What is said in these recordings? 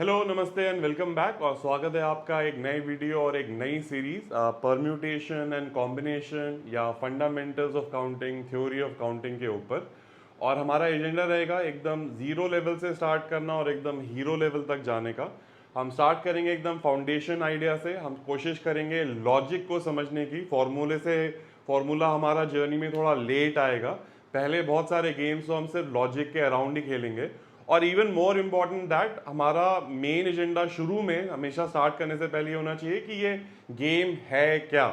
Hello, नमस्ते and welcome back. और स्वागत है आपका एक नई वीडियो और एक नई सीरीज परम्यूटेशन एंड कॉम्बिनेशन या fundamentals of counting, theory of counting के ऊपर। और हमारा एजेंडा रहेगा एकदम ज़ीरो लेवल से स्टार्ट करना और एकदम हीरो लेवल तक जाने का। हम स्टार्ट करेंगे एकदम फाउंडेशन आइडिया से। हम कोशिश करेंगे लॉजिक को समझने की। फॉर्मूला हमारा जर्नी में थोड़ा लेट आएगा। पहले बहुत सारे गेम्स तो हम सिर्फ लॉजिक के अराउंड ही खेलेंगे। और इवन मोर इम्पॉर्टेंट दैट, हमारा मेन एजेंडा शुरू में हमेशा स्टार्ट करने से पहले होना चाहिए कि ये गेम है क्या।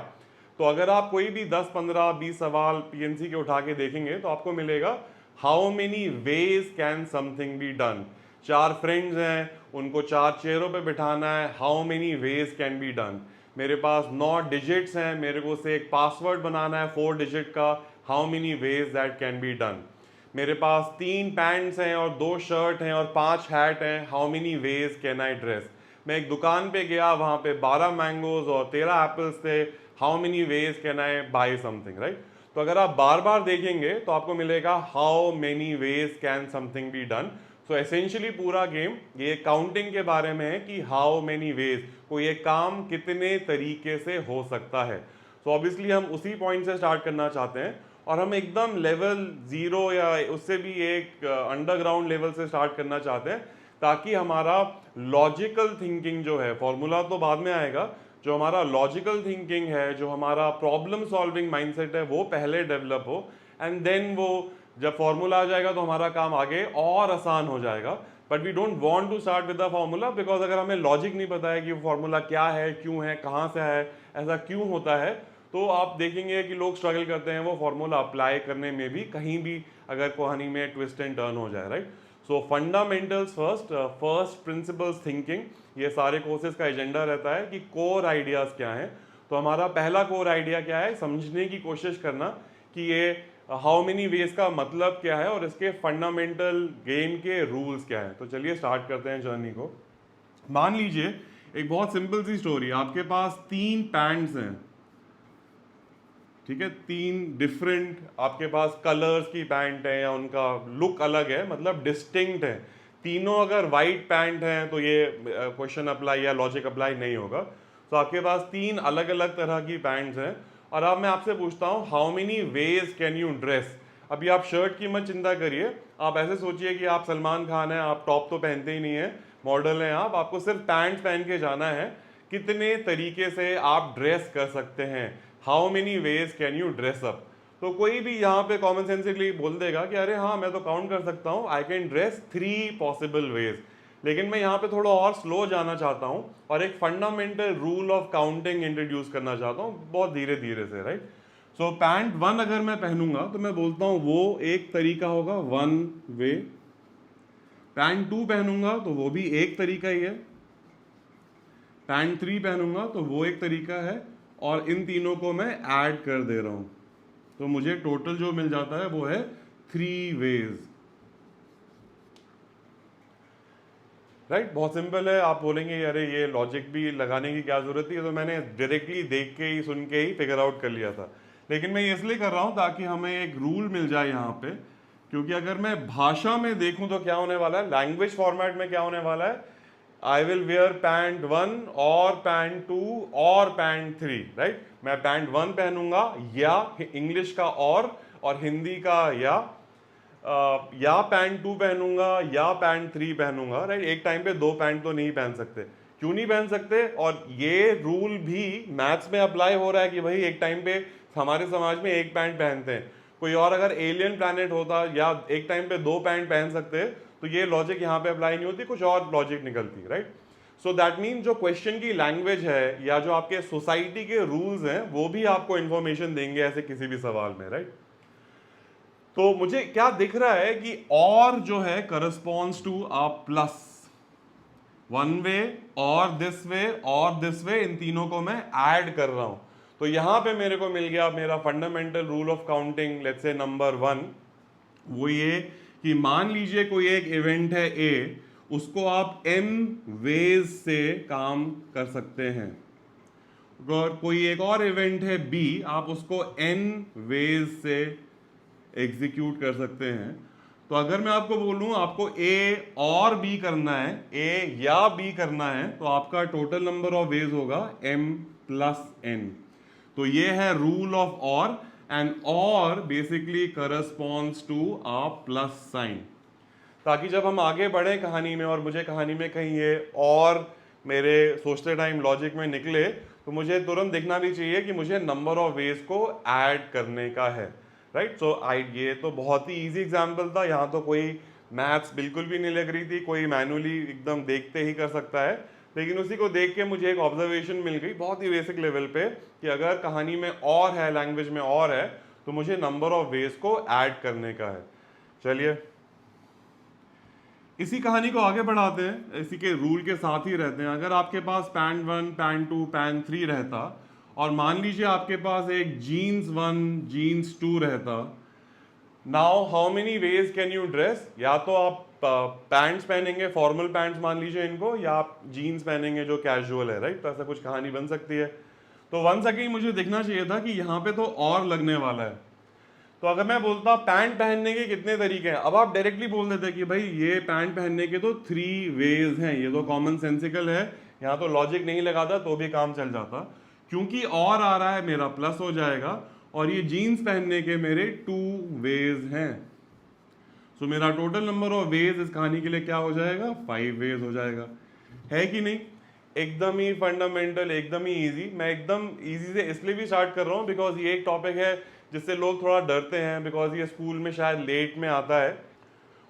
तो अगर आप कोई भी 10, 15, 20 सवाल पीएनसी के उठा के देखेंगे तो आपको मिलेगा how many ways can something be done. 4 friends हैं, उनको 4 चेयरों पे बिठाना है, how many ways can be done. मेरे पास 9 डिजिट्स हैं, मेरे को से एक पासवर्ड बनाना है 4 डिजिट का, how many ways that can be done. मेरे पास 3 पैंट्स हैं और 2 शर्ट हैं और 5 हैट हैं, how many ways can I dress. मैं एक दुकान पे गया, वहाँ पे 12 मैंगोज और 13 एप्पल्स थे, how many ways can I buy something, right. तो अगर आप बार बार देखेंगे तो आपको मिलेगा how many ways can something be done. So essentially पूरा गेम ये काउंटिंग के बारे में है कि हाउ मेनी वेज, कोई एक काम कितने तरीके से हो सकता है। सो ऑब्वियसली हम उसी पॉइंट से स्टार्ट करना चाहते हैं और हम एकदम लेवल 0 या उससे भी एक अंडरग्राउंड लेवल से स्टार्ट करना चाहते हैं, ताकि हमारा लॉजिकल थिंकिंग जो है, फॉर्मूला तो बाद में आएगा, जो हमारा लॉजिकल थिंकिंग है, जो हमारा प्रॉब्लम सॉल्विंग माइंडसेट है, वो पहले डेवलप हो। एंड देन वो जब फॉर्मूला आ जाएगा तो हमारा काम आगे और आसान हो जाएगा। But we don't want to start with the formula, because अगर हमें लॉजिक नहीं पता है कि वो फॉर्मूला क्या है, क्यों है, कहाँ से है, ऐसा क्यों होता है, तो आप देखेंगे कि लोग स्ट्रगल करते हैं वो फॉर्मूला अप्लाई करने में भी, कहीं भी अगर कहानी में ट्विस्ट एंड टर्न हो जाए, right. So fundamentals first, first principles thinking, ये सारे कोर्सेज का एजेंडा रहता है कि कोर आइडियाज क्या हैं। तो हमारा पहला कोर आइडिया क्या है, समझने की कोशिश करना कि ये हाउ मेनी वेज का मतलब क्या है और इसके फंडामेंटल गेम के रूल्स क्या है। तो चलिए स्टार्ट करते हैं जर्नी को। मान लीजिए एक बहुत सिंपल सी स्टोरी, आपके पास 3 पैंट्स हैं, ठीक है, 3 डिफरेंट आपके पास कलर्स की पैंट है या उनका लुक अलग है, मतलब डिस्टिंक्ट है। तीनों अगर वाइट पैंट हैं तो ये क्वेश्चन अप्लाई या लॉजिक अप्लाई नहीं होगा। तो आपके पास 3 अलग अलग तरह की पैंट्स हैं और अब मैं आपसे पूछता हूँ how many ways can you dress. अभी आप शर्ट की मत चिंता करिए, आप ऐसे सोचिए कि आप सलमान खान हैं, आप टॉप तो पहनते ही नहीं है, मॉडल हैं आप, आपको सिर्फ पैंट पहन के जाना है। कितने तरीके से आप ड्रेस कर सकते हैं, how many ways can you dress up. तो कोई भी यहाँ पे कॉमन सेंसिकली बोल देगा कि अरे हाँ मैं तो काउंट कर सकता हूँ, I can dress 3 possible ways. लेकिन मैं यहाँ पे थोड़ा और स्लो जाना चाहता हूँ और एक fundamental rule of counting introduce करना चाहता हूँ, बहुत धीरे धीरे से, राइट। सो पैंट 1 अगर मैं पहनूंगा तो मैं बोलता हूँ वो एक तरीका होगा, 1 वे। पैंट 2 पहनूंगा तो वो भी एक तरीका ही है। पैंट 3 पहनूंगा तो वो एक तरीका है। और इन तीनों को मैं ऐड कर दे रहा हूं तो मुझे टोटल जो मिल जाता है वो है 3 वेज, राइट। बहुत सिंपल है। आप बोलेंगे अरे ये लॉजिक भी लगाने की क्या जरूरत थी, तो मैंने डायरेक्टली देख के ही, सुन के ही फिगर आउट कर लिया था। लेकिन मैं इसलिए कर रहा हूं ताकि हमें एक रूल मिल जाए यहाँ पे, क्योंकि अगर मैं भाषा में देखूं तो क्या होने वाला है, लैंग्वेज फॉर्मेट में क्या होने वाला है, आई विल वेयर पैंट 1 और पैंट 2 और पैंट 3, राइट। मैं पैंट 1 पहनूंगा या इंग्लिश का और हिंदी का या पैंट 2 पहनूंगा या पैंट 3 पहनूंगा, राइट। एक टाइम पे 2 पैंट तो नहीं पहन सकते। क्यों नहीं पहन सकते? और ये रूल भी मैथ्स में अप्लाई हो रहा है कि भाई एक टाइम पे हमारे समाज में एक पैंट पहनते हैं, कोई और अगर एलियन प्लैनेट होता या एक टाइम पे 2 पैंट पहन सकते, तो ये लॉजिक यहाँ पे अप्लाई नहीं होती, कुछ और लॉजिक निकलती, राइट। सो दैट मीन जो क्वेश्चन की लैंग्वेज है या जो आपके सोसाइटी के रूल्स हैं वो भी आपको इंफॉर्मेशन देंगे ऐसे किसी भी सवाल में, राइट। तो मुझे क्या दिख रहा है कि और जो है करस्पॉन्ड्स टू अ प्लस, 1 वे और दिस वे और दिस वे, इन तीनों को मैं ऐड कर रहा हूं। तो यहां पे मेरे को मिल गया मेरा fundamental rule of counting, let's say number 1। वो ये कि मान लीजिए कोई एक इवेंट है ए, उसको आप m वेज से काम कर सकते हैं, और कोई एक और इवेंट है बी, आप उसको n वेज से एग्जीक्यूट कर सकते हैं। तो अगर मैं आपको बोलूं आपको ए और बी करना है, ए या बी करना है, तो आपका टोटल नंबर ऑफ वेज होगा m प्लस n। तो ये है rule of or, and or basically corresponds to a plus sign. ताकि जब हम आगे बढ़े कहानी में और मुझे कहानी में कहीं ये और मेरे सोचते टाइम लॉजिक में निकले, तो मुझे तुरंत दिखना भी चाहिए कि मुझे नंबर ऑफ वेज को ऐड करने का है, राइट। सो ये तो बहुत ही इजी एग्जांपल था, यहाँ तो कोई मैथ्स बिल्कुल भी नहीं लग रही थी, कोई मैनुअली एकदम देखते ही कर सकता है। लेकिन उसी को देख के मुझे एक ऑब्जर्वेशन मिल गई बहुत ही बेसिक लेवल पे कि अगर कहानी में और है, लैंग्वेज में और है, तो मुझे नंबर ऑफ वेज को ऐड करने का है। चलिए इसी कहानी को आगे बढ़ाते हैं, इसी के रूल के साथ ही रहते हैं। अगर आपके पास पैन 1, पैन 2, पैन 3 रहता, और मान लीजिए आपके पास एक जीन्स 1, जीन्स 2 रहता, now how many ways can you dress? या तो आप पैंट्स पहनेंगे, फॉर्मल पैंट्स मान लीजिए इनको, या आप जीन्स पहनेंगे जो कैजुअल है, राइट। तो ऐसा कुछ कहानी बन सकती है। तो वंस अगेन मुझे देखना चाहिए था कि यहाँ पे तो और लगने वाला है। तो अगर मैं बोलता पैंट पहनने के कितने तरीके हैं, अब आप डायरेक्टली बोल देते कि भाई ये पैंट पहनने के तो 3 वेज हैं, ये तो कॉमन सेंसिकल है, यहाँ तो लॉजिक नहीं लगाता तो भी काम चल जाता। क्योंकि और आ रहा है मेरा प्लस हो जाएगा, और ये जीन्स पहनने के मेरे 2 वेज हैं। सो मेरा टोटल नंबर ऑफ वेज इस कहानी के लिए क्या हो जाएगा? 5 वेज हो जाएगा। है कि नहीं? एकदम ही फंडामेंटल, एकदम ही इजी। मैं एकदम इजी से इसलिए भी स्टार्ट कर रहा हूँ बिकॉज ये एक टॉपिक है जिससे लोग थोड़ा डरते हैं, बिकॉज ये स्कूल में शायद लेट में आता है।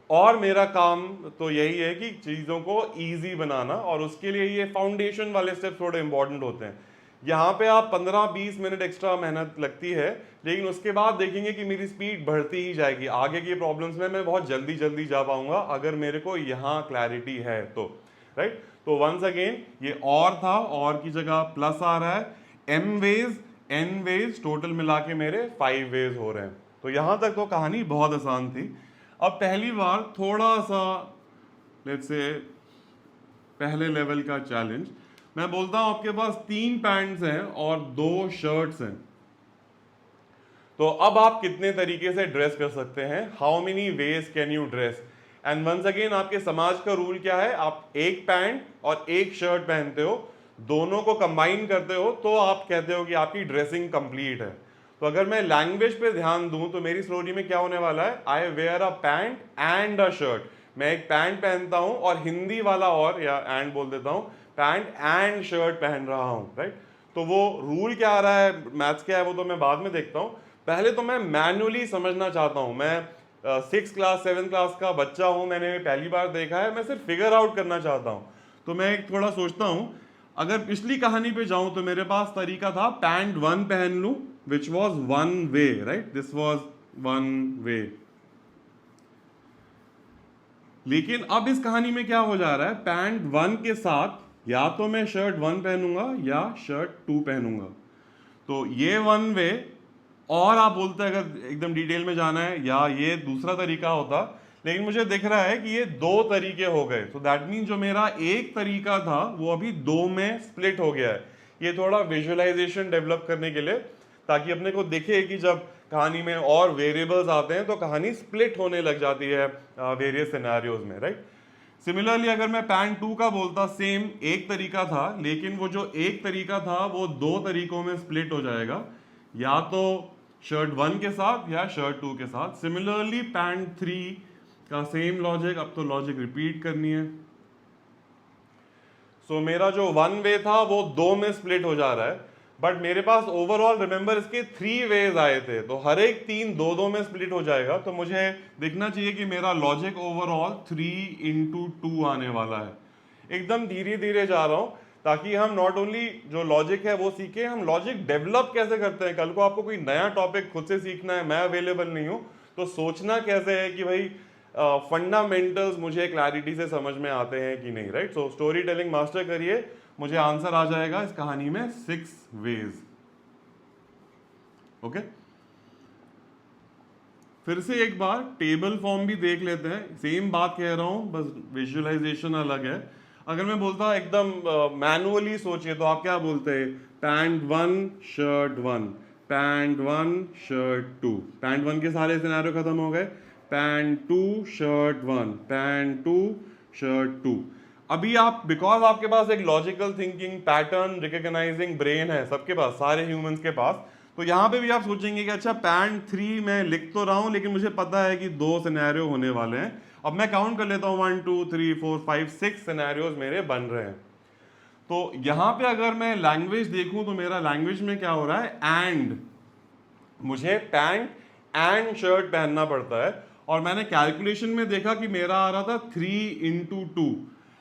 और मेरा काम तो यही है कि चीज़ों को इजी बनाना, और उसके लिए ये फाउंडेशन वाले स्टेप थोड़े इंपॉर्टेंट होते हैं। यहाँ पे आप 15-20 मिनट एक्स्ट्रा मेहनत लगती है, लेकिन उसके बाद देखेंगे कि मेरी स्पीड बढ़ती ही जाएगी। आगे की प्रॉब्लम्स में मैं बहुत जल्दी जल्दी जा पाऊंगा अगर मेरे को यहाँ क्लैरिटी है तो, राइट। तो वंस अगेन ये और था, और की जगह प्लस आ रहा है, m ways n ways, total मिला के मेरे 5 वेज हो रहे हैं। तो यहां तक तो कहानी बहुत आसान थी। अब पहली बार थोड़ा सा लेट्स से पहले लेवल का चैलेंज, मैं बोलता हूं आपके पास 3 पैंट्स हैं और 2 शर्ट्स हैं, तो अब आप कितने तरीके से ड्रेस कर सकते हैं? How many ways can you dress? And once again आपके समाज का रूल क्या है? आप एक पैंट और एक शर्ट पहनते हो, दोनों को कंबाइन करते हो तो आप कहते हो कि आपकी ड्रेसिंग कंप्लीट है। तो अगर मैं लैंग्वेज पे ध्यान दूं तो मेरी स्टोरी में क्या होने वाला है? I wear a pant and a shirt. मैं एक पैंट पहनता हूं और हिंदी वाला और, या एंड बोल देता हूं, पैंट एंड शर्ट पहन रहा हूं, राइट। तो वो रूल क्या आ रहा है, मैथ्स क्या है, वो तो मैं बाद में देखता हूं। पहले तो मैं मैनुअली समझना चाहता हूं। मैं 6 क्लास 7 क्लास का बच्चा हूं, मैंने पहली बार देखा है, मैं सिर्फ फिगर आउट करना चाहता हूं। तो मैं एक थोड़ा सोचता हूं, अगर पिछली कहानी पे जाऊं तो मेरे पास तरीका था पैंट 1 पहन लूं, which was 1 way, right, this was 1 वे। लेकिन अब इस कहानी में क्या हो जा रहा है? पैंट 1 के साथ या तो मैं शर्ट 1 पहनूंगा या शर्ट 2 पहनूंगा, तो ये 1 वे। और आप बोलते हैं अगर एकदम डिटेल में जाना है, या ये दूसरा तरीका होता, लेकिन मुझे दिख रहा है कि ये 2 तरीके हो गए। तो दैट मीन जो मेरा एक तरीका था वो अभी 2 में स्प्लिट हो गया है। ये थोड़ा विजुअलाइजेशन डेवलप करने के लिए, ताकि अपने को दिखे कि जब कहानी में और वेरिएबल्स आते हैं तो कहानी स्प्लिट होने लग जाती है वेरियस सिनेरियोज में, राइट। सिमिलरली अगर मैं पैंट 2 का बोलता, सेम एक तरीका था, लेकिन वो जो एक तरीका था वो 2 तरीकों में स्प्लिट हो जाएगा, या तो शर्ट 1 के साथ या शर्ट 2 के साथ। सिमिलरली पैंट 3 का सेम लॉजिक, अब तो लॉजिक रिपीट करनी है। सो मेरा जो 1 वे था वो 2 में स्प्लिट हो जा रहा है, बट मेरे पास ओवरऑल रिमेंबर इसके 3 वेज आए थे, तो हर एक 3 2 में स्प्लिट हो जाएगा। तो मुझे दिखना चाहिए कि मेरा लॉजिक ओवरऑल 3x2 आने वाला है। एकदम धीरे धीरे जा रहा हूं ताकि हम नॉट ओनली जो लॉजिक है वो सीखे, हम लॉजिक डेवलप कैसे करते हैं। कल को आपको कोई नया टॉपिक खुद से सीखना है, मैं अवेलेबल नहीं हूं, तो सोचना कैसे है कि भाई फंडामेंटल्स मुझे क्लैरिटी से समझ में आते हैं कि नहीं, right. So story telling master करिए, मुझे आंसर आ जाएगा इस कहानी में 6 वेज। ओके, फिर से एक बार टेबल फॉर्म भी देख लेते हैं। सेम बात कह रहा हूं, बस विजुअलाइजेशन अलग है। अगर मैं बोलता एकदम मैनुअली सोचिए, तो आप क्या बोलते हैं? Pant 1 shirt 1, pant 1 shirt 2। Pant 1 के सारे सिनेरियो खत्म हो गए, पैंट 2 शर्ट 1, पैंट 2 शर्ट 2। अभी आप, बिकॉज आपके पास एक logical thinking, pattern recognising brain है सबके पास, सारे ह्यूमंस के पास, तो यहाँ पे भी आप सोचेंगे कि अच्छा पैंट 3 मैं लिख तो रहा हूँ लेकिन मुझे पता है कि 2 सिनेरियो होने वाले हैं। अब मैं काउंट कर लेता हूँ 1 2 3 4 5 6 सिनेरियोज मेरे बन रहे हैं। तो यहाँ पे अगर मैं लैंग्वेज देखूं तो मेरा लैंग्वेज में क्या हो रहा है, एंड मुझे पैंट एंड शर्ट पहनना पड़ता है। और मैंने कैलकुलेशन में देखा कि मेरा आ रहा था 3 × 2।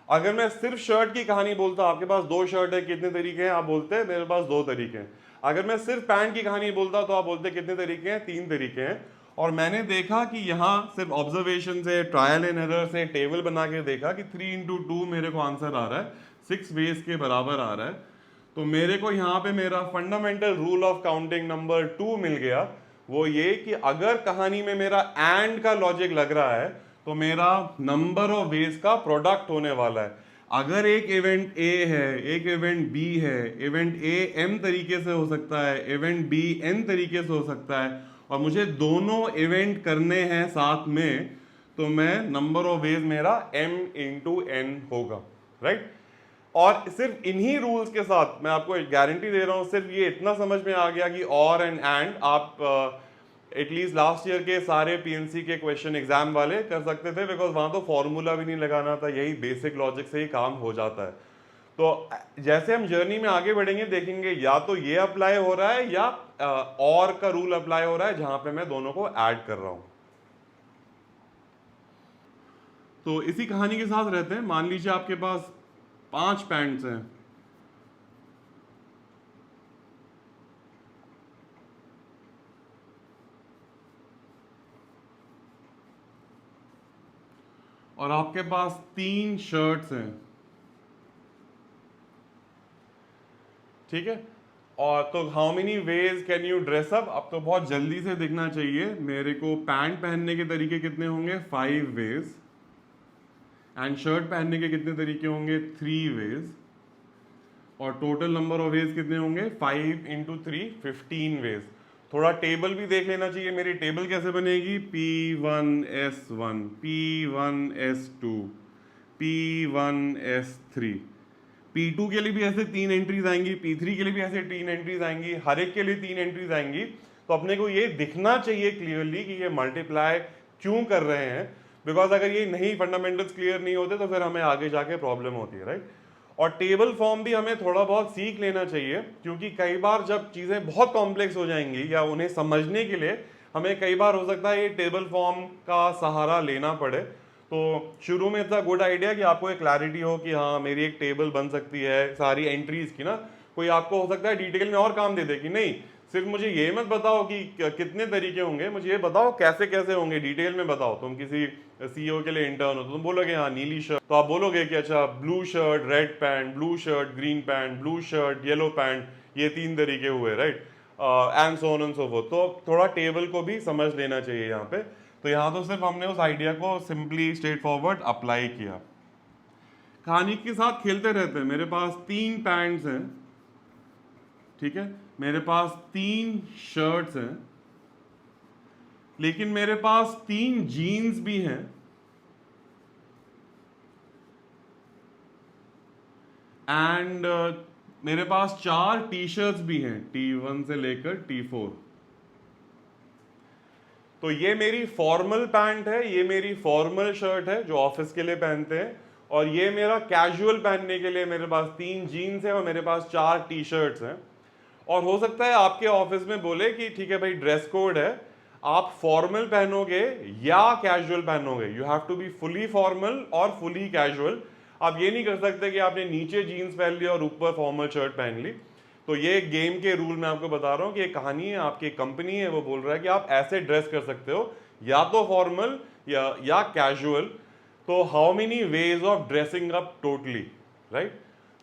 अगर मैं सिर्फ शर्ट की कहानी बोलता, आपके पास 2 शर्ट है, कितने तरीके हैं, आप बोलते हैं मेरे पास 2 तरीके हैं। अगर मैं सिर्फ पैंट की कहानी बोलता तो आप बोलते कितने तरीके हैं, 3 तरीके हैं। और मैंने देखा कि यहाँ सिर्फ ऑब्जर्वेशन से, ट्रायल एंड एरर से टेबल बना के देखा कि 3 × 2 मेरे को आंसर आ रहा है, 6 वेज के बराबर आ रहा है। तो मेरे को यहाँ पे मेरा fundamental rule of counting number 2 मिल गया। वो ये कि अगर कहानी में मेरा एंड का लॉजिक लग रहा है तो मेरा नंबर ऑफ वेज का प्रोडक्ट होने वाला है। अगर एक इवेंट ए है, एक इवेंट बी है, इवेंट ए m तरीके से हो सकता है, इवेंट बी n तरीके से हो सकता है, और मुझे दोनों इवेंट करने हैं साथ में, तो मैं नंबर ऑफ वेज मेरा m × n होगा, राइट। और सिर्फ इन्हीं रूल्स के साथ मैं आपको गारंटी दे रहा हूं, सिर्फ ये इतना समझ में आ गया कि और एंड आप एटलीस्ट लास्ट ईयर के सारे पीएनसी के क्वेश्चन एग्जाम वाले कर सकते थे, बिकॉज वहां तो फॉर्मूला भी नहीं लगाना था, यही बेसिक लॉजिक से ही काम हो जाता है। तो जैसे हम जर्नी में आगे बढ़ेंगे देखेंगे या तो ये अप्लाई हो रहा है या और का रूल अप्लाई हो रहा है, जहां पे मैं दोनों को ऐड कर रहा हूं। तो इसी कहानी के साथ रहते हैं। मान लीजिए आपके पास 5 पैंट्स हैं, और आपके पास 3 शर्ट्स हैं, ठीक है। और तो how many ways can you dress up? अब तो बहुत जल्दी से दिखना चाहिए मेरे को। पैंट पहनने के तरीके कितने होंगे, 5 वेज, एंड शर्ट पहनने के कितने तरीके होंगे, 3 वेज, और टोटल नंबर ऑफ वेज कितने होंगे, 5 × 3 15 वेज। थोड़ा टेबल भी देख लेना चाहिए। मेरी टेबल कैसे बनेगी, P1S1, P1S2, P1S3, P2 के लिए भी ऐसे 3 एंट्रीज आएंगी, P3 के लिए भी ऐसे 3 एंट्रीज आएंगी, हर एक के लिए 3 एंट्रीज आएंगी। तो अपने को ये दिखना चाहिए क्लियरली कि ये मल्टीप्लाई क्यों कर रहे हैं, बिकॉज अगर ये नहीं, फंडामेंटल्स क्लियर नहीं होते तो फिर हमें आगे जाके प्रॉब्लम होती है, राइट। और टेबल फॉर्म भी हमें थोड़ा बहुत सीख लेना चाहिए, क्योंकि कई बार जब चीज़ें बहुत कॉम्प्लेक्स हो जाएंगी या उन्हें समझने के लिए हमें कई बार हो सकता है ये टेबल फॉर्म का सहारा लेना पड़े। तो शुरू में इतना गुड आइडिया कि आपको एक क्लैरिटी हो कि हाँ मेरी एक टेबल बन सकती है सारी एंट्रीज की ना। कोई आपको हो सकता है डिटेल में और काम दे दे कि नहीं, सिर्फ मुझे ये मत बताओ कि कितने तरीके होंगे, मुझे ये बताओ कैसे कैसे होंगे, डिटेल में बताओ। तुम किसी सीईओ के लिए इंटर्न हो तो तुम बोलोगे हाँ नीली शर्ट, तो आप बोलोगे कि अच्छा blue shirt red pant, blue shirt green pant, blue shirt yellow pant, ये 3 तरीके हुए, right, and so on and so fourth. तो थोड़ा टेबल को भी समझ लेना चाहिए यहाँ पे। तो यहाँ तो सिर्फ हमने उस आइडिया को सिंपली स्ट्रेट फॉरवर्ड अप्लाई किया। कहानी के साथ खेलते रहते हैं। मेरे पास 3 पैंट्स हैं, ठीक है, मेरे पास 3 शर्ट्स हैं, लेकिन मेरे पास 3 जीन्स भी हैं, एंड मेरे पास 4 टी शर्ट्स भी हैं, T1 से लेकर T4। तो ये मेरी फॉर्मल पैंट है, ये मेरी फॉर्मल शर्ट है जो ऑफिस के लिए पहनते हैं, और ये मेरा कैजुअल पहनने के लिए मेरे पास 3 जीन्स है और मेरे पास 4 टी शर्ट्स हैं। और हो सकता है आपके ऑफिस में बोले कि ठीक है भाई ड्रेस कोड है, आप फॉर्मल पहनोगे या कैजुअल पहनोगे, you have to be fully formal और फुली कैजुअल। आप ये नहीं कर सकते कि आपने नीचे जीन्स पहन लिया और ऊपर फॉर्मल शर्ट पहन ली। तो ये गेम के रूल मैं आपको बता रहा हूँ कि एक कहानी है, आपकी कंपनी है, वो बोल रहा है कि आप ऐसे ड्रेस कर सकते हो, या तो फॉर्मल या कैजुअल। तो how many ways of dressing up totally, right.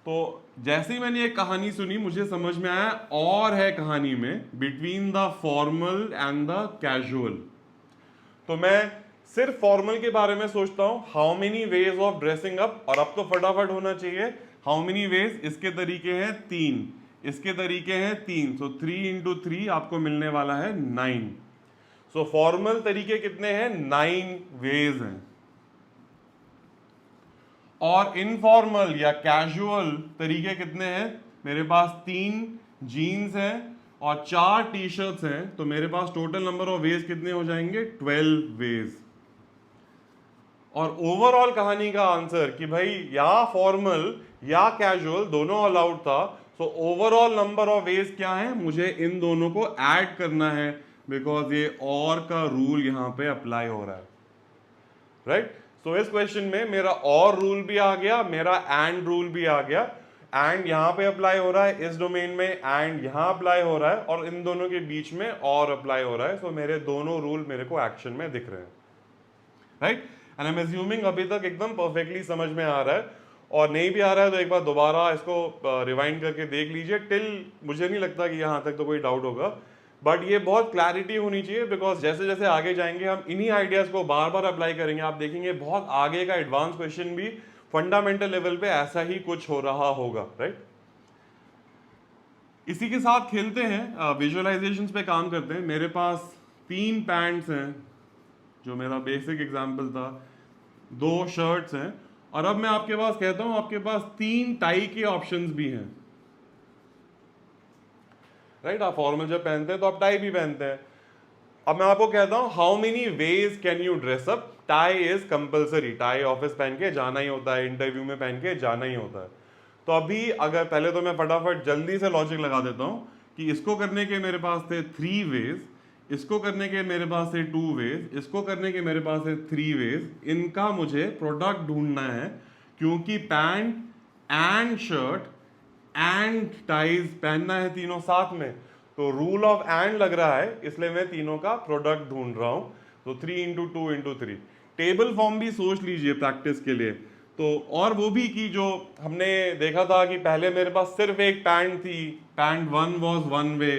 तो जैसे ही मैंने ये कहानी सुनी मुझे समझ में आया और है कहानी में between the formal and the casual. तो मैं सिर्फ फॉर्मल के बारे में सोचता हूं, how many ways of dressing up, और अब तो फटाफट होना चाहिए हाउ मेनी वेज। इसके तरीके हैं 3, इसके तरीके हैं 3, सो 3 × 3 आपको मिलने वाला है 9। सो फॉर्मल तरीके कितने हैं? 9 वेज हैं, और इनफॉर्मल या कैजुअल तरीके कितने हैं? मेरे पास 3 जीन्स हैं और 4 टी शर्ट्स हैं, तो मेरे पास टोटल नंबर ऑफ वेज कितने हो जाएंगे? 12 वेज। और ओवरऑल कहानी का आंसर कि भाई या फॉर्मल या कैजुअल दोनों अलाउड था, so overall number of veg क्या है? मुझे इन दोनों को ऐड करना है, बिकॉज ये और का रूल यहां पे अप्लाई हो रहा है, राइट? सो इस क्वेश्चन में मेरा और रूल भी आ गया, मेरा एंड रूल भी आ गया। एंड यहां पे अप्लाई हो रहा है इस डोमेन में, एंड यहां अप्लाई हो रहा है, और इन दोनों के बीच में और अप्लाई हो रहा है। सो मेरे दोनों रूल मेरे को एक्शन में दिख रहे हैं, right? And I am assuming अभी तक एकदम परफेक्टली समझ में आ रहा है, और नहीं भी आ रहा है तो एक बार दोबारा इसको रिवाइंड करके देख लीजिए टिल, मुझे नहीं लगता कि यहाँ तक तो कोई डाउट होगा, बट ये बहुत क्लैरिटी होनी चाहिए, बिकॉज जैसे जैसे आगे जाएंगे हम इन्हीं आइडियाज को बार बार अप्लाई करेंगे। आप देखेंगे बहुत आगे का एडवांस क्वेश्चन भी फंडामेंटल लेवल पे ऐसा ही कुछ हो रहा होगा, राइट? इसी के साथ खेलते हैं, विजुअलाइजेशंस पे काम करते हैं। मेरे पास 3 पैंट्स हैं, जो मेरा बेसिक एग्जाम्पल था, 2 शर्ट्स हैं, और अब मैं आपके पास कहता हूं आपके पास 3 टाई के ऑप्शंस भी हैं, राइट? आप फॉर्मल जब पहनते हैं तो आप टाई भी पहनते हैं। अब मैं आपको कहता हूं how many ways can you dress up? Tie is compulsory, tie office पहन के जाना ही होता है, इंटरव्यू में पहन के जाना ही होता है। तो अभी अगर पहले तो मैं फटाफट जल्दी से लॉजिक लगा देता हूं कि इसको करने के मेरे पास थे 3 वेज, इसको करने के मेरे पास थे 2 वेज, इसको करने के मेरे पास थे 3 वेज। इनका मुझे प्रोडक्ट ढूंढना है, क्योंकि pant and shirt and ties पहनना है तीनों साथ में, तो रूल ऑफ एंड लग रहा है, इसलिए मैं तीनों का प्रोडक्ट ढूंढ रहा हूं। तो 3 इंटू 2 इंटू 3 टेबल फॉर्म भी सोच लीजिए प्रैक्टिस के लिए। तो और वो भी कि जो हमने देखा था कि पहले मेरे पास सिर्फ एक पैंट थी, पैंट 1 वॉज 1 वे,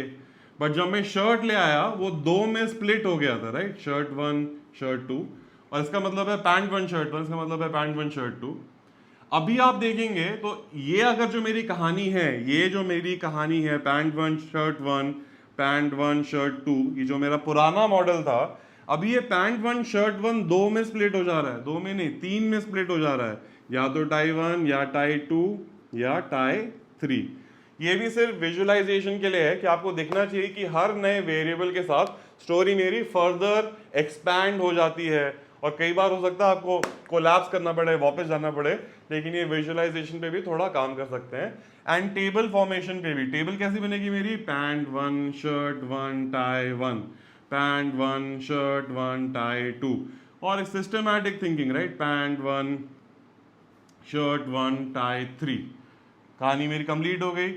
बट जब मैं शर्ट ले आया वो 2 में स्प्लिट हो गया था, राइट? शर्ट 1 शर्ट 2, और इसका मतलब है पैंट 1 शर्ट 1, इसका मतलब है पैंट 1 शर्ट 2। अभी आप देखेंगे तो ये अगर जो मेरी कहानी है, ये जो मेरी कहानी है पैंट 1 शर्ट 1, पैंट 1 शर्ट 2, ये जो मेरा पुराना मॉडल था, अभी ये पैंट 1 शर्ट 1 2 में स्प्लिट हो जा रहा है, 2 में नहीं 3 में स्प्लिट हो जा रहा है, या तो टाई 1 या टाई 2 या टाई 3। ये भी सिर्फ विजुअलाइजेशन के लिए है कि आपको दिखना चाहिए कि हर नए वेरिएबल के साथ स्टोरी मेरी फर्दर एक्सपैंड हो जाती है, और कई बार हो सकता है आपको कोलैप्स करना पड़े, वापस जाना पड़े, लेकिन ये विजुअलाइजेशन पे भी थोड़ा काम कर सकते हैं। एंड टेबल फॉर्मेशन पे भी, टेबल कैसी बनेगी मेरी? Pant 1 shirt 1 tie 1, pant 1 shirt 1 tie 2, और एक systematic thinking, right? Pant 1 shirt 1 tie 3, कहानी मेरी कंप्लीट हो गई।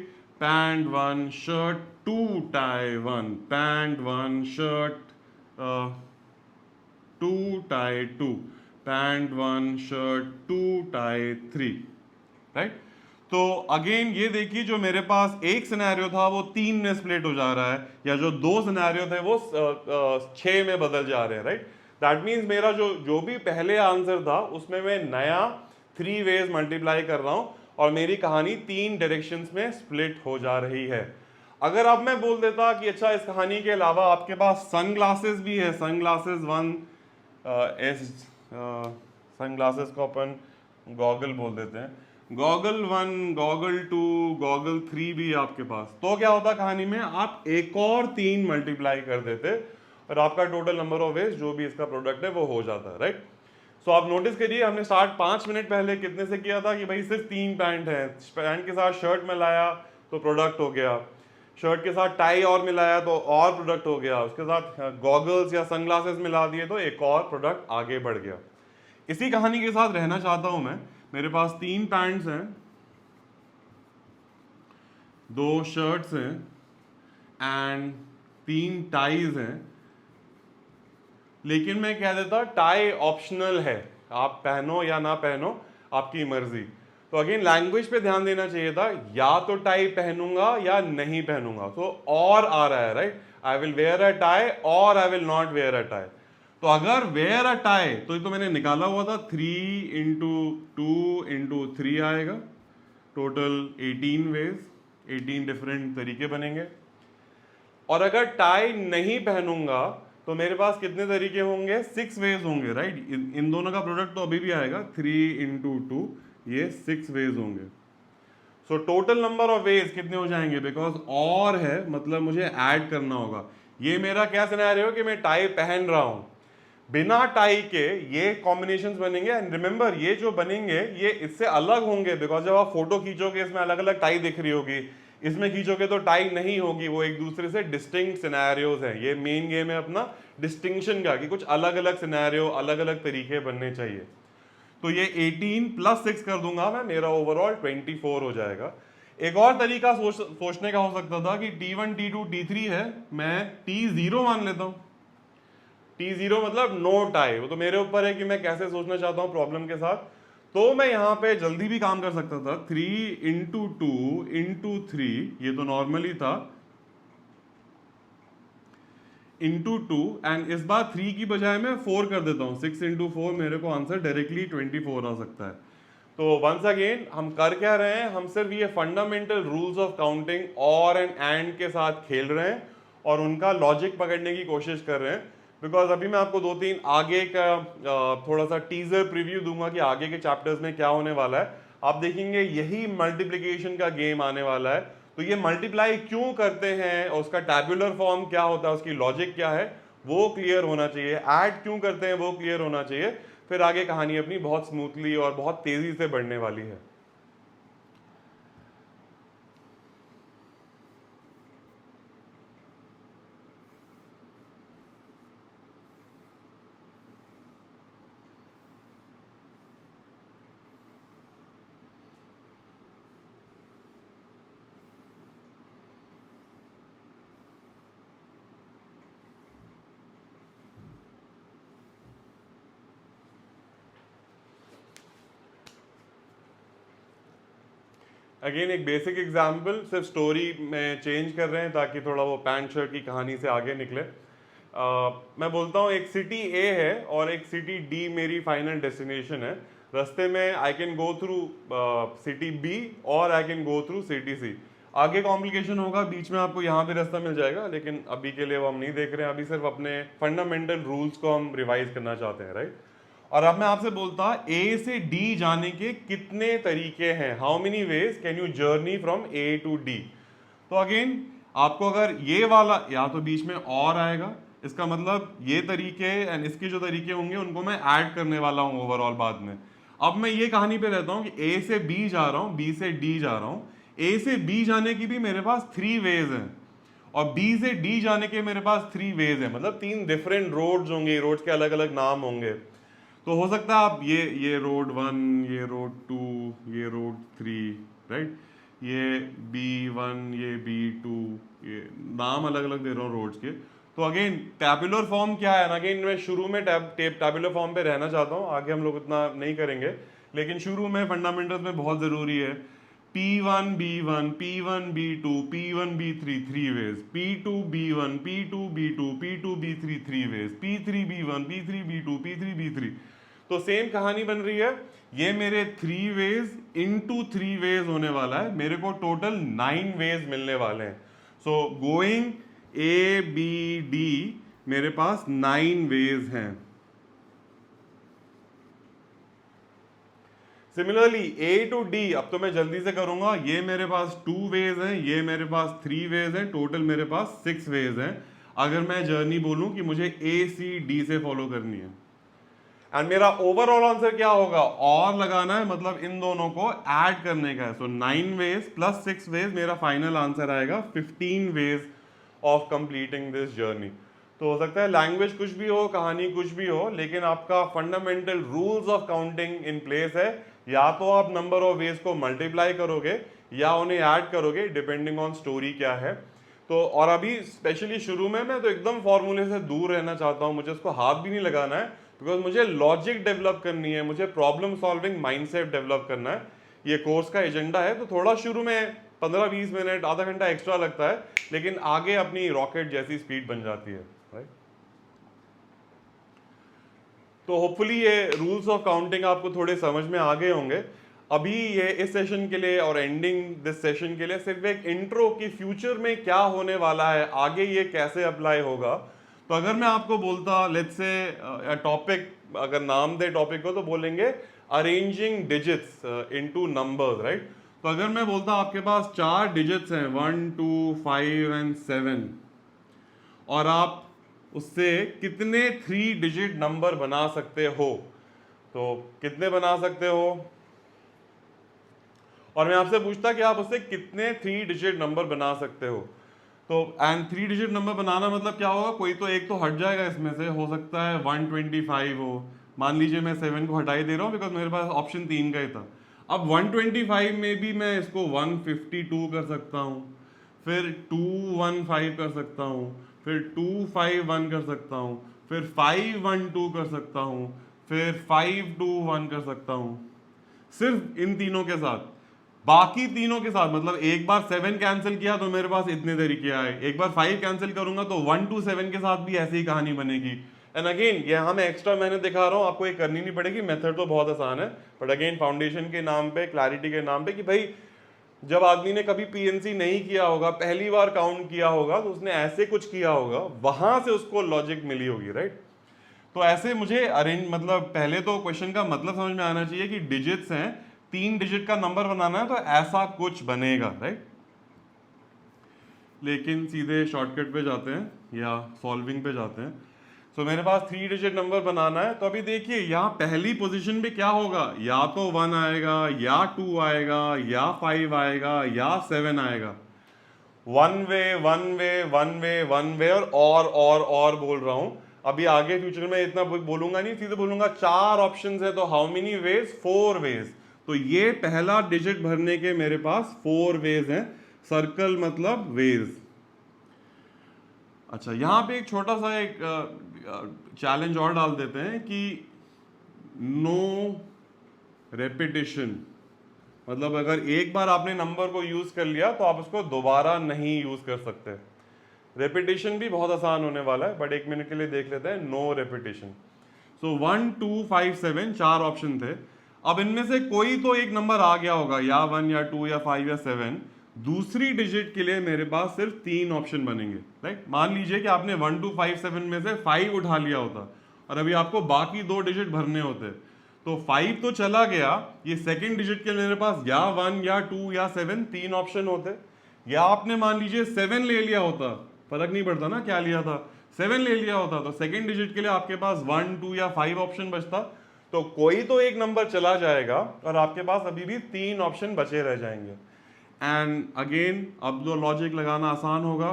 Pant 1 shirt 2 tie 1, pant 1 shirt 2 tie 2, pant 1 shirt 2 tie 3, right? तो अगेन ये देखिए, जो मेरे पास एक सिनेरियो था वो 3 में स्प्लिट हो जा रहा है, या जो 2 सिनेरियो थे वो 6 में बदल जा रहे हैं, राइट? दैट मीन्स मेरा जो भी पहले आंसर था उसमें मैं नया 3 वेज मल्टीप्लाई कर रहा हूं, और मेरी कहानी 3 डायरेक्शंस में स्प्लिट हो जा रही है। अगर अब मैं बोल देता कि अच्छा इस कहानी के अलावा आपके पास सन ग्लासेस भी है, सन ग्लासेस 1 सन ग्लासेस को अपन गॉगल बोल देते हैं, गॉगल 1 गॉगल 2 गॉगल 3 भी आपके पास, तो क्या होता कहानी में? आप एक और 3 मल्टीप्लाई कर देते, और आपका टोटल नंबर ऑफ वेज जो भी इसका प्रोडक्ट है वो हो जाता है, राइट? सो आप नोटिस करिए, हमने स्टार्ट 5 मिनट पहले कितने से किया था कि भाई सिर्फ 3 पैंट है, पैंट के साथ शर्ट में लाया तो प्रोडक्ट हो गया, शर्ट के साथ टाई और मिलाया तो और प्रोडक्ट हो गया, उसके साथ गॉगल्स या सनग्लासेस मिला दिए तो एक और प्रोडक्ट आगे बढ़ गया। इसी कहानी के साथ रहना चाहता हूं मैं। मेरे पास 3 पैंट्स हैं, 2 शर्ट्स हैं एंड 3 टाइज हैं, लेकिन मैं कह देता टाई ऑप्शनल है, आप पहनो या ना पहनो आपकी मर्जी। तो अगेन लैंग्वेज पे ध्यान देना चाहिए था, या तो टाई पहनूंगा या नहीं पहनूंगा, तो और आ रहा है, right? I will wear a tie और I will not wear a tie. तो अगर वेयर अ टाई तो ये तो मैंने निकाला हुआ था, 3 इंटू 2 इंटू 3 आएगा, टोटल 18 वेज, 18 डिफरेंट तरीके बनेंगे। और अगर टाई नहीं पहनूंगा तो मेरे पास कितने तरीके होंगे, 6 वेज होंगे, राइट। इन दोनों का प्रोडक्ट तो अभी भी आएगा, 3 इंटू 2, ये 6 वेज होंगे। So total number of veg कितने हो जाएंगे, बिकॉज और है मतलब मुझे ऐड करना होगा। ये मेरा क्या सिनेरियो कि मैं टाई पहन रहा हूं, बिना टाई के ये कॉम्बिनेशंस बनेंगे। एंड रिमेंबर ये जो बनेंगे ये इससे अलग होंगे, बिकॉज जब आप फोटो खींचोगे इसमें अलग अलग टाई दिख रही होगी, इसमें खींचोगे तो टाई नहीं होगी, वो एक दूसरे से डिस्टिंक्ट सिनेरियोज हैं। ये मेन गेम है अपना डिस्टिंक्शन का, कि कुछ अलग अलग सिनेरियो, अलग अलग तरीके बनने चाहिए। तो ये 18 प्लस 6 कर दूंगा मैं, मेरा ओवरऑल 24 हो जाएगा। एक और तरीका सोचने का हो सकता था कि T1 T2 T3 है, मैं T0 मान लेता हूं। T0 मतलब नो टाई, वो तो मेरे ऊपर है कि मैं कैसे सोचना चाहता हूं प्रॉब्लम के साथ। तो मैं यहां पे जल्दी भी काम कर सकता था, 3 इंटू 2 इंटू 3, ये तो नॉर्मली था, इंटू 2, एंड इस बार 3 की बजाय मैं 4 कर देता हूं, 6 इंटू 4, मेरे को आंसर डायरेक्टली 24 आ सकता है। तो वंस अगेन हम कर क्या रहे हैं, हम सिर्फ ये फंडामेंटल रूल्स ऑफ काउंटिंग और एंड के साथ खेल रहे हैं और उनका लॉजिक पकड़ने की कोशिश कर रहे हैं। बिकॉज अभी मैं आपको 2-3 आगे का थोड़ा सा टीजर प्रीव्यू दूंगा कि आगे के चैप्टर्स में क्या होने वाला है। आप देखेंगे यही मल्टीप्लिकेशन का गेम आने वाला है। तो ये मल्टीप्लाई क्यों करते हैं और उसका टैबुलर फॉर्म क्या होता है, उसकी लॉजिक क्या है, वो क्लियर होना चाहिए। ऐड क्यों करते हैं वो क्लियर होना चाहिए। फिर आगे कहानी अपनी बहुत स्मूथली और बहुत तेजी से बढ़ने वाली है। अगेन एक बेसिक एग्जाम्पल, सिर्फ स्टोरी में चेंज कर रहे हैं ताकि थोड़ा वो पैंट शर्ट की कहानी से आगे निकले। मैं बोलता हूँ एक सिटी ए है और एक सिटी डी मेरी फाइनल डेस्टिनेशन है। रास्ते में I can go through city B और I can go through city C. आगे कॉम्प्लिकेशन होगा, बीच में आपको यहाँ भी रास्ता मिल जाएगा, लेकिन अभी के लिए वो हम नहीं देख रहे हैं। अभी सिर्फ अपने फंडामेंटल रूल्स को हम रिवाइज करना चाहते हैं, राइट। और अब मैं आपसे बोलता, ए से डी जाने के कितने तरीके हैं, how many ways can you journey from A to D. तो अगेन आपको अगर ये वाला या तो बीच में और आएगा, इसका मतलब ये तरीके एंड इसके जो तरीके होंगे उनको मैं ऐड करने वाला हूं ओवरऑल बाद में। अब मैं ये कहानी पे रहता हूं कि ए से बी जा रहा हूं, बी से डी जा रहा हूं। ए से बी जाने की भी मेरे पास 3 वेज हैं और बी से डी जाने के मेरे पास 3 वेज हैं, मतलब 3 डिफरेंट रोड्स होंगे, रोड्स के अलग अलग नाम होंगे। तो हो सकता है आप ये रोड 1, ये रोड 2, ये रोड 3, राइट, ये B1, ये B2, ये नाम अलग अलग दे रहा हूँ रोड्स के। तो अगेन टैबुलर फॉर्म क्या है, अगेन मैं शुरू में टैबुलर फॉर्म पे रहना चाहता हूँ, आगे हम लोग इतना नहीं करेंगे, लेकिन शुरू में फंडामेंटल्स में बहुत जरूरी है। P1 B1, P1 B2, P1 B3 3 veg, P2 B1, P2 B2, P2 B3 3 veg, P3 B1, P3 B2, P3 B3। तो सेम कहानी बन रही है, ये मेरे 3 वेज इंटू 3 वेज होने वाला है, मेरे को टोटल 9 वेज मिलने वाले हैं। So going A B D मेरे पास 9 वेज हैं। सिमिलरली ए टू डी, अब तो मैं जल्दी से करूंगा, ये मेरे पास 2 वेज हैं, ये मेरे पास 3 वेज हैं, टोटल मेरे पास 6 वेज हैं। अगर मैं जर्नी बोलूं कि मुझे ए सी डी से फॉलो करनी है, एंड मेरा ओवरऑल आंसर क्या होगा, और लगाना है, मतलब इन दोनों को ऐड करने का है। सो 9 वेज प्लस 6 वेज, मेरा फाइनल आंसर आएगा 15 ways of completing this journey. तो हो सकता है लैंग्वेज कुछ भी हो, कहानी कुछ भी हो, लेकिन आपका fundamental rules of counting in place है। या तो आप नंबर ऑफ वेज को मल्टीप्लाई करोगे या उन्हें ऐड करोगे, डिपेंडिंग ऑन स्टोरी क्या है। तो और अभी स्पेशली शुरू में मैं तो एकदम फॉर्मूले से दूर रहना चाहता हूं, मुझे उसको हाथ भी नहीं लगाना है, बिकॉज मुझे लॉजिक डेवलप करनी है, मुझे प्रॉब्लम सॉल्विंग माइंडसेट डेवलप करना है। ये कोर्स का एजेंडा है। तो थोड़ा शुरू में 15-20 मिनट, आधा घंटा एक्स्ट्रा लगता है, लेकिन आगे अपनी रॉकेट जैसी स्पीड बन जाती है, राइट। तो होपफुली ये रूल्स ऑफ काउंटिंग आपको थोड़े समझ में आ गए होंगे। अभी ये इस सेशन के लिए और एंडिंग दिस सेशन के लिए सिर्फ एक इंट्रो कि फ्यूचर में क्या होने वाला है, आगे ये कैसे अप्लाई होगा। तो अगर मैं आपको बोलता लेट्स से टॉपिक, अगर नाम दे टॉपिक को तो बोलेंगे arranging digits into numbers, right. तो अगर मैं बोलता आपके पास 4 डिजिट्स हैं 1 2 5 एंड 7, और आप उससे कितने 3 डिजिट नंबर बना सकते हो, तो कितने बना सकते हो, और मैं आपसे पूछता कि आप उससे कितने 3 डिजिट नंबर बना सकते हो, तो एंड 3 डिजिट नंबर बनाना मतलब क्या होगा, कोई तो एक तो हट जाएगा इसमें से, हो सकता है 125 हो, मान लीजिए मैं 7 को हटा ही दे रहा हूँ बिकॉज मेरे पास ऑप्शन 3 का ही था। अब 125 में भी मैं इसको 152 कर सकता हूँ, फिर 215 कर सकता हूँ, फिर 251 कर सकता हूँ, फिर 512 कर सकता हूँ, फिर 521 कर सकता हूँ, सिर्फ इन तीनों के साथ। बाकी तीनों के साथ मतलब एक बार 7 कैंसिल किया तो मेरे पास इतने तरीके आए, एक बार 5 कैंसिल करूंगा तो 1 to 7 के साथ भी ऐसी ही कहानी बनेगी। एंड अगेन यहाँ मैं एक्स्ट्रा मैंने दिखा रहा हूँ, आपको ये करनी नहीं पड़ेगी, मेथड तो बहुत आसान है, बट अगेन फाउंडेशन के नाम पे, क्लैरिटी के नाम पे, कि भाई जब आदमी ने कभी पीएनसी नहीं किया होगा, पहली बार काउंट किया होगा, तो उसने ऐसे कुछ किया होगा, वहां से उसको लॉजिक मिली होगी, राइट। तो ऐसे मुझे अरेंज, मतलब पहले तो क्वेश्चन का मतलब समझ में आना चाहिए कि डिजिट्स हैं, 3 डिजिट का नंबर बनाना है तो ऐसा कुछ बनेगा, राइट। लेकिन सीधे शॉर्टकट पे जाते हैं या सॉल्विंग पे जाते हैं। सो मेरे पास 3 डिजिट नंबर बनाना है, तो अभी देखिए यहाँ पहली पोजीशन पे क्या होगा, या तो 1 आएगा, या 2 आएगा, या 5 आएगा, या 7 आएगा। One way one way one way one way, और बोल रहा हूं। अभी आगे फ्यूचर में इतना बोलूंगा नहीं, सीधे बोलूंगा 4 ऑप्शंस है, तो हाउ मेनी वेज, 4 वेज। तो ये पहला डिजिट भरने के मेरे पास 4 वेज हैं, सर्कल मतलब वेज। अच्छा, यहां पे एक छोटा सा एक चैलेंज और डाल देते हैं कि नो रेपिटेशन, मतलब अगर एक बार आपने नंबर को यूज कर लिया तो आप उसको दोबारा नहीं यूज कर सकते। रेपिटेशन भी बहुत आसान होने वाला है, बट 1 मिनट के लिए देख लेते हैं नो रेपिटेशन। सो 1 2 5 7 4 ऑप्शन थे, अब इनमें से कोई तो एक नंबर आ गया होगा, या 1 या 2 या 5 या 7। दूसरी डिजिट के लिए मेरे पास सिर्फ 3 ऑप्शन बनेंगे, राइट। मान लीजिए कि आपने 1 2 5 7 में से 5 उठा लिया होता और अभी आपको बाकी 2 डिजिट भरने होते, तो 5 तो चला गया, ये सेकंड डिजिट के मेरे पास या 1 या 2 या 7 3 ऑप्शन होते। या आपने मान लीजिए 7 ले लिया होता, फर्क नहीं पड़ता ना क्या लिया था, 7 ले लिया होता, तो सेकंड डिजिट के लिए आपके पास 1 2 या 5 ऑप्शन बचता। तो कोई तो एक नंबर चला जाएगा और आपके पास अभी भी 3 ऑप्शन बचे रह जाएंगे। एंड अगेन अब जो लॉजिक लगाना आसान होगा,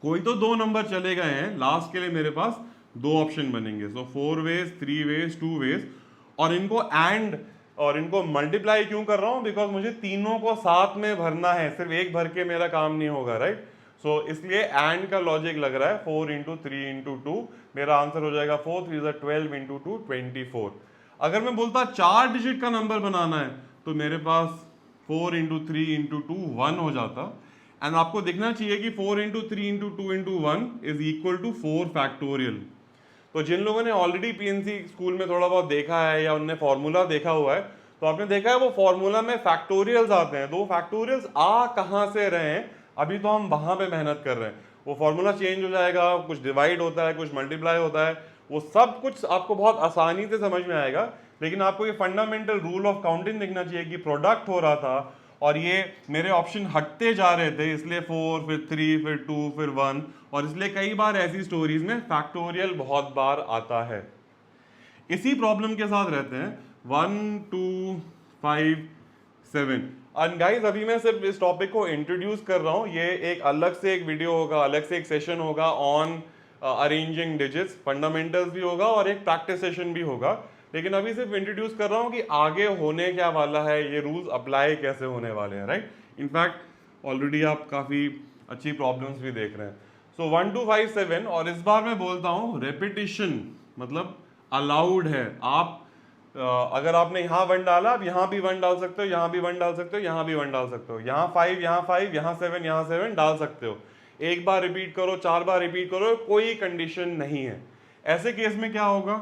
कोई तो 2 नंबर चले गए हैं, लास्ट के लिए मेरे पास 2 ऑप्शन बनेंगे। सो 4 वेज, 3 वेज, 2 वेज, और इनको एंड और इनको मल्टीप्लाई क्यों कर रहा हूं, बिकॉज मुझे तीनों को साथ में भरना है, सिर्फ एक भर के मेरा काम नहीं होगा, राइट। सो इसलिए एंड का लॉजिक लग रहा है, 4 इंटू 3 इंटू 2, मेरा आंसर हो जाएगा 4 3 12 इंटू 2 24। अगर मैं बोलता 4 डिजिट का नंबर बनाना है तो मेरे पास 4 इंटू 3 इंटू 2 1 हो जाता। एंड आपको देखना चाहिए कि 4 into 3 into 2 into 1 is equal to 4 factorial. तो जिन लोगों ने ऑलरेडी पीएनसी स्कूल में थोड़ा बहुत देखा है या उनने फॉर्मूला देखा हुआ है, तो आपने देखा है वो फॉर्मूला में फैक्टोरियल्स आते हैं। 2 फैक्टोरियल्स आ कहां से रहे हैं, अभी तो हम वहां पे मेहनत कर रहे हैं। वो फॉर्मूला चेंज हो जाएगा, कुछ डिवाइड होता है, कुछ मल्टीप्लाई होता है, वो सब कुछ आपको बहुत आसानी से समझ में आएगा। लेकिन आपको ये फंडामेंटल रूल ऑफ काउंटिंग देखना चाहिए कि प्रोडक्ट हो रहा था और ये मेरे ऑप्शन हटते जा रहे थे, इसलिए 4 फिर 3 फिर 2 फिर 1, और इसलिए कई बार ऐसी स्टोरीज में फैक्टोरियल बहुत बार आता है। इसी प्रॉब्लम के साथ रहते हैं 1 2 5 7। एंड गाइस अभी मैं सिर्फ इस टॉपिक को इंट्रोड्यूस कर रहा हूं, ये एक अलग से एक वीडियो होगा, अलग से एक सेशन होगा ऑन अरेंजिंग डिजिट्स, फंडामेंटल्स भी होगा और एक प्रैक्टिस सेशन भी होगा। लेकिन अभी सिर्फ इंट्रोड्यूस कर रहा हूं कि आगे होने क्या वाला है, ये रूल्स अप्लाई कैसे होने वाले हैं, राइट। इनफैक्ट ऑलरेडी आप काफी अच्छी प्रॉब्लम्स भी देख रहे हैं। सो 1 2 5 7, और इस बार मैं बोलता हूं रेपिटेशन मतलब अलाउड है। आप अगर आपने यहाँ 1 डाला, आप यहाँ भी 1 डाल सकते हो, यहाँ भी 1 डाल सकते हो, यहाँ भी 1 डाल सकते हो, यहाँ 5 यहाँ 5 यहाँ 7 यहाँ 7 डाल सकते हो। एक बार रिपीट करो, 4 बार रिपीट करो, कोई कंडीशन नहीं है। ऐसे केस में क्या होगा,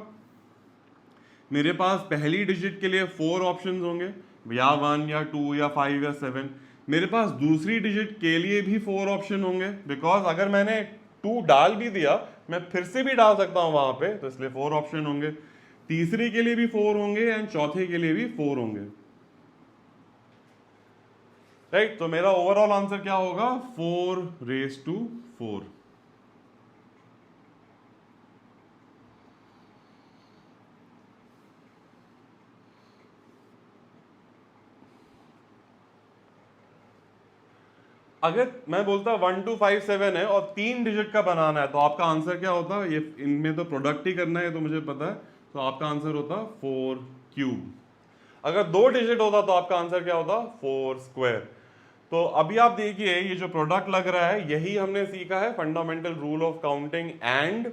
मेरे पास पहली डिजिट के लिए 4 ऑप्शंस होंगे, या 1 या 2 या 5 या 7। मेरे पास दूसरी डिजिट के लिए भी 4 ऑप्शन होंगे, बिकॉज अगर मैंने 2 डाल भी दिया, मैं फिर से भी डाल सकता हूं वहां पे, तो इसलिए 4 ऑप्शन होंगे, तीसरे के लिए भी 4 होंगे एंड चौथे के लिए भी 4 होंगे, राइट। तो मेरा ओवरऑल आंसर क्या होगा, 4 raised to 4। अगर मैं बोलता 1257 है और 3 डिजिट का बनाना है, तो आपका आंसर क्या होता, ये इनमें तो प्रोडक्ट ही करना है तो मुझे पता है, तो आपका आंसर होता 4 क्यूब। अगर 2 डिजिट होता तो आपका आंसर क्या होता, 4 स्क्वायर। तो अभी आप देखिए ये जो प्रोडक्ट लग रहा है, यही हमने सीखा है fundamental rule of counting, and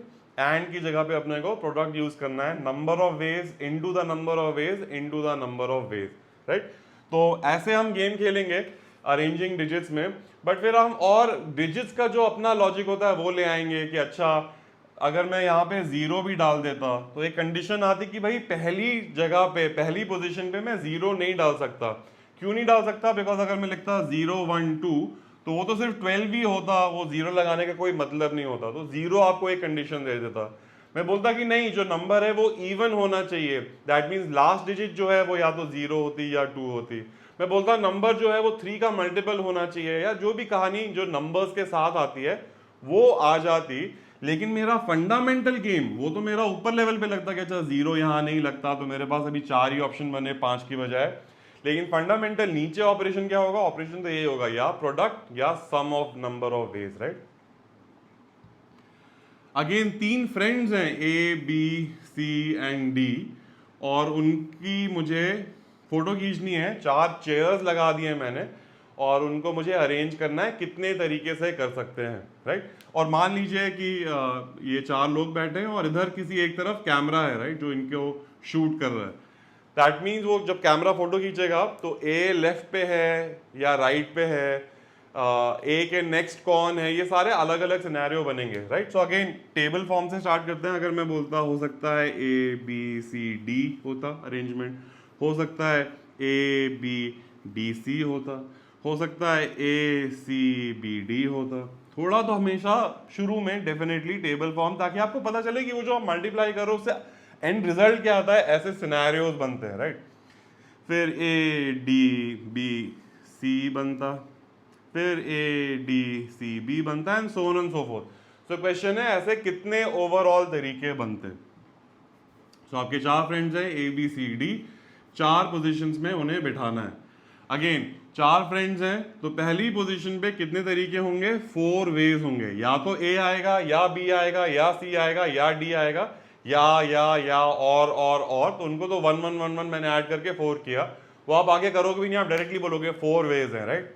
की जगह पे अपने को प्रोडक्ट यूज करना है, number of veg into the number of veg into the number of ways, right. तो ऐसे हम गेम खेलेंगे अरेंजिंग डिजिट्स में, बट फिर हम और डिजिट्स का जो अपना लॉजिक होता है वो ले आएंगे कि अच्छा अगर मैं यहाँ पे 0 भी डाल देता तो एक कंडीशन आती कि भाई पहली जगह पे, पहली पोजीशन पे मैं 0 नहीं डाल सकता। क्यों नहीं डाल सकता, बिकॉज अगर मैं लिखता 0 1 2 तो वो तो सिर्फ 12 ही होता, वो 0 लगाने का कोई मतलब नहीं होता, तो 0 आपको एक कंडीशन दे देता। मैं बोलता कि नहीं, जो नंबर है वो इवन होना चाहिए, दैट मीन्स लास्ट डिजिट जो है वो या तो 0 होती या 2 होती। मैं बोलता नंबर जो है वो 3 का मल्टीपल होना चाहिए, या जो भी कहानी जो नंबर्स के साथ आती है वो आ जाती। लेकिन मेरा फंडामेंटल गेम वो तो मेरा ऊपर लेवल पे लगता कि अच्छा 0 यहां नहीं लगता, तो मेरे पास अभी 4 ही ऑप्शन बने 5 की बजाय। लेकिन फंडामेंटल नीचे ऑपरेशन क्या होगा, ऑपरेशन तो यही होगा, या प्रोडक्ट या sum of number of ways, right. Again 3 friends हैं A B C and D, और उनकी मुझे फोटो खींचनी है, 4 चेयर्स लगा दिए मैंने, और उनको मुझे अरेंज करना है, कितने तरीके से कर सकते हैं, राइट। और मान लीजिए कि ये 4 लोग बैठे हैं और इधर किसी एक तरफ कैमरा है, राइट, जो इनको शूट कर रहा है। दैट मीन्स वो जब कैमरा फोटो खींचेगा तो ए लेफ्ट पे है या राइट पे है, ए के नेक्स्ट कौन है, ये सारे अलग अलग सिनेरियो बनेंगे, right. So again table form से स्टार्ट करते हैं। अगर मैं बोलता हो सकता है ए बी सी डी होता अरेंजमेंट, हो सकता है ए बी डी सी होता, हो सकता है ए सी बी डी होता। थोड़ा तो हमेशा शुरू में डेफिनेटली टेबल फॉर्म, ताकि आपको पता चले कि वो जो आप मल्टीप्लाई करो उससे एंड रिजल्ट क्या आता है, ऐसे सिनेरियोज बनते हैं, राइट। फिर ए डी बी सी बनता, फिर ए डी सी बी बनता है, and so on and so fourth. So question है ऐसे कितने ओवरऑल तरीके बनते। सो आपके 4 फ्रेंड्स हैं A B C D, 4 positions में उन्हें बिठाना है। अगेन 4 फ्रेंड्स हैं तो पहली पोजीशन पे कितने तरीके होंगे, 4 वेज होंगे, या तो ए आएगा या बी आएगा या सी आएगा या डी आएगा, या और तो उनको तो 1 1 1 1 मैंने ऐड करके 4 किया, वो आप आगे करोगे भी नहीं, आप डायरेक्टली बोलोगे 4 वेज हैं, राइट।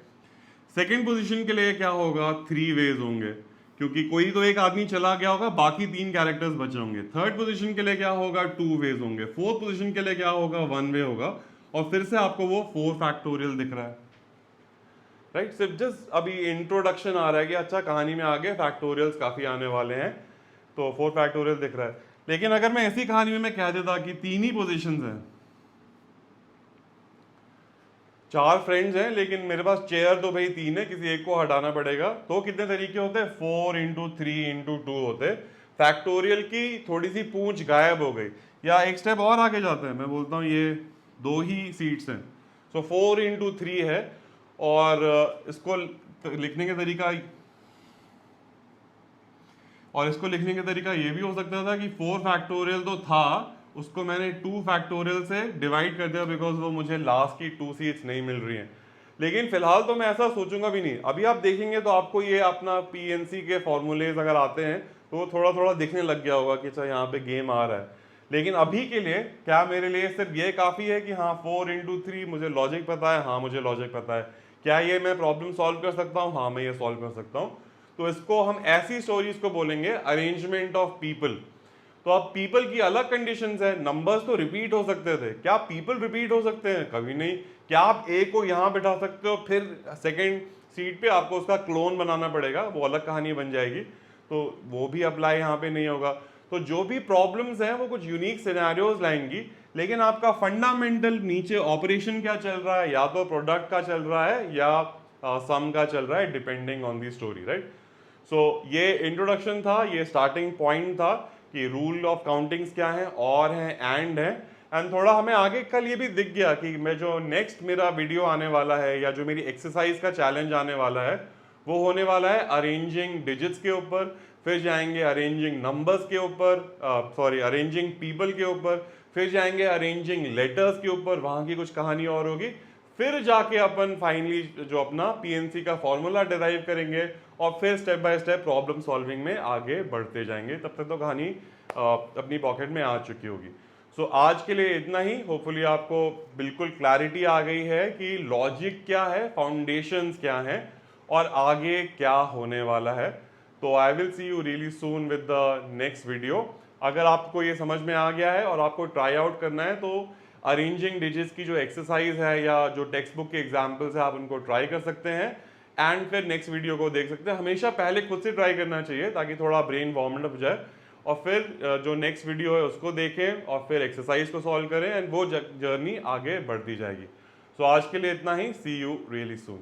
सेकेंड पोजीशन के लिए क्या होगा, 3 वेज होंगे, क्योंकि कोई तो एक आदमी चला गया होगा, बाकी 3 कैरेक्टर्स बचे होंगे। थर्ड पोजीशन के लिए क्या होगा, 2 वेज होंगे। फोर्थ पोजीशन के लिए क्या होगा, 1 वे होगा, और फिर से आपको वो 4 फैक्टोरियल दिख रहा है, राइट। सिर्फ जस्ट अभी इंट्रोडक्शन आ रहा है कि अच्छा कहानी में आगे फैक्टोरियल्स काफी आने वाले हैं, तो 4 फैक्टोरियल दिख रहा है। लेकिन अगर मैं ऐसी कहानी में मैं कह देता कि 3 ही पोजीशंस हैं, 4 फ्रेंड्स हैं, लेकिन मेरे पास चेयर तो भाई 3 है, किसी एक को हटाना पड़ेगा, तो कितने तरीके होते हैं, 4 इंटू 3 इंटू 2 होते। फैक्टोरियल की थोड़ी सी पूंछ गायब हो गई, या एक स्टेप और आगे जाते हैं, मैं बोलता हूँ ये 2 ही सीट्स हैं, सो 4 इंटू 3 है, और इसको लिखने का तरीका, ये भी हो सकता था कि 4 फैक्टोरियल तो था, उसको मैंने 2 फैक्टोरियल से डिवाइड कर दिया, बिकॉज वो मुझे लास्ट की 2 सीट्स नहीं मिल रही हैं। लेकिन फिलहाल तो मैं ऐसा सोचूंगा भी नहीं। अभी आप देखेंगे तो आपको ये अपना पीएनसी के फॉर्मूलेज अगर आते हैं तो वो थोड़ा थोड़ा दिखने लग गया होगा कि अच्छा यहाँ पे गेम आ रहा है। लेकिन अभी के लिए क्या मेरे लिए सिर्फ ये काफ़ी है कि हाँ 4 इंटू 3 मुझे लॉजिक पता है, हाँ मुझे लॉजिक पता है। क्या ये मैं प्रॉब्लम सॉल्व कर सकता हूँ, हाँ मैं ये सॉल्व कर सकता हूँ। तो इसको हम ऐसी स्टोरीज को बोलेंगे अरेंजमेंट ऑफ पीपल। तो अब पीपल की अलग कंडीशंस है, नंबर्स तो रिपीट हो सकते थे, क्या पीपल रिपीट हो सकते हैं, कभी नहीं। क्या आप ए को यहां बिठा सकते हो, फिर सेकंड सीट पे आपको उसका क्लोन बनाना पड़ेगा, वो अलग कहानी बन जाएगी, तो वो भी अप्लाई यहाँ पे नहीं होगा। तो जो भी प्रॉब्लम्स हैं वो कुछ यूनिक सिनेरियोज लाएंगी, लेकिन आपका फंडामेंटल नीचे ऑपरेशन क्या चल रहा है, या तो प्रोडक्ट का चल रहा है या सम का चल रहा है, depending on the story, right. ये इंट्रोडक्शन था, ये स्टार्टिंग पॉइंट था कि रूल ऑफ काउंटिंग्स क्या है, और हैं, एंड है। एंड थोड़ा हमें आगे कल ये भी दिख गया कि मैं जो नेक्स्ट मेरा वीडियो आने वाला है या जो मेरी एक्सरसाइज का चैलेंज आने वाला है वो होने वाला है अरेंजिंग डिजिट्स के ऊपर, फिर जाएंगे अरेंजिंग नंबर्स के ऊपर, सॉरी अरेंजिंग पीपल के ऊपर, फिर जाएंगे अरेंजिंग लेटर्स के ऊपर, वहाँ की कुछ कहानी और होगी, फिर जाके अपन फाइनली जो अपना पीएनसी का फॉर्मूला डिराइव करेंगे और फिर step by step problem solving में आगे बढ़ते जाएंगे। तब तक तो कहानी अपनी पॉकेट में आ चुकी होगी। आज के लिए इतना ही। होपफुली आपको बिल्कुल क्लैरिटी आ गई है कि लॉजिक क्या है, फाउंडेशंस क्या हैं और आगे क्या होने वाला है। तो I will see you really soon with the next video. अगर आपको ये समझ में आ गया है और आपको ट्राई आउट करना है तो अरेंजिंग डिजिट्स की जो एक्सरसाइज है या जो टेक्स्ट बुक के एग्जाम्पल्स है आप उनको ट्राई कर सकते हैं एंड फिर नेक्स्ट वीडियो को देख सकते हैं। हमेशा पहले खुद से ट्राई करना चाहिए ताकि थोड़ा ब्रेन वार्म अप हो जाए, और फिर जो नेक्स्ट वीडियो है उसको देखें और फिर एक्सरसाइज को सॉल्व करें एंड वो जर्नी आगे बढ़ती जाएगी। आज के लिए इतना ही। सी यू रियली सून।